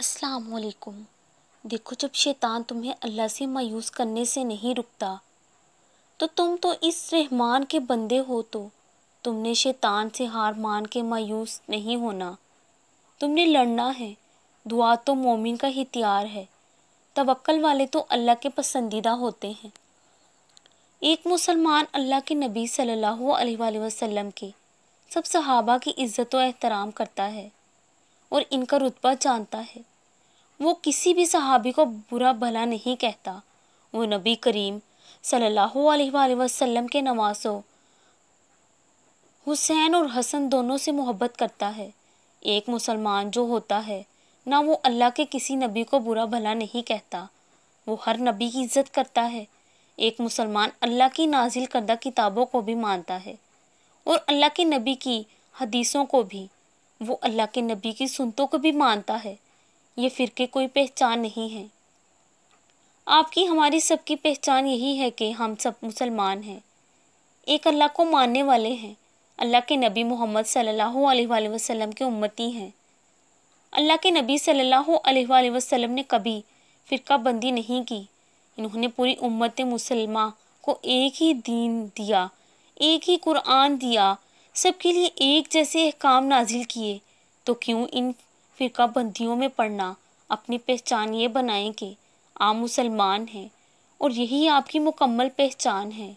السلام علیکم۔ دیکھو، جب شیطان تمہیں اللہ سے مایوس کرنے سے نہیں رکتا تو تم تو اس رحمان کے بندے ہو، تو تم نے شیطان سے ہار مان کے مایوس نہیں ہونا، تم نے لڑنا ہے۔ دعا تو مومن کا ہتھیار ہے، توکل والے تو اللہ کے پسندیدہ ہوتے ہیں۔ ایک مسلمان اللہ کے نبی صلی اللہ علیہ وآلہ وسلم کے سب صحابہ کی عزت و احترام کرتا ہے اور ان کا رتبہ جانتا ہے۔ وہ کسی بھی صحابی کو برا بھلا نہیں کہتا۔ وہ نبی کریم صلی اللہ علیہ وآلہ وسلم کے نواسوں حسین اور حسن دونوں سے محبت کرتا ہے۔ ایک مسلمان جو ہوتا ہے نہ وہ اللہ کے کسی نبی کو برا بھلا نہیں کہتا، وہ ہر نبی کی عزت کرتا ہے۔ ایک مسلمان اللہ کی نازل کردہ کتابوں کو بھی مانتا ہے اور اللہ کے نبی کی حدیثوں کو بھی۔ وہ اللہ کے نبی کی سنتوں کو بھی مانتا ہے۔ یہ فرقے کوئی پہچان نہیں ہے۔ آپ کی ہماری سب کی پہچان یہی ہے کہ ہم سب مسلمان ہیں، ایک اللہ کو ماننے والے ہیں، اللہ کے نبی محمد صلی اللہ علیہ وآلہ وسلم کے امتی ہیں۔ اللہ کے نبی صلی اللہ علیہ وآلہ وسلم نے کبھی فرقہ بندی نہیں کی۔ انہوں نے پوری امت مسلمہ کو ایک ہی دین دیا، ایک ہی قرآن دیا، سب کے لیے ایک جیسے احکام نازل کیے، تو کیوں ان فرقہ بندیوں میں پڑنا؟ اپنی پہچان یہ بنائیں کہ آپ مسلمان ہیں اور یہی آپ کی مکمل پہچان ہے۔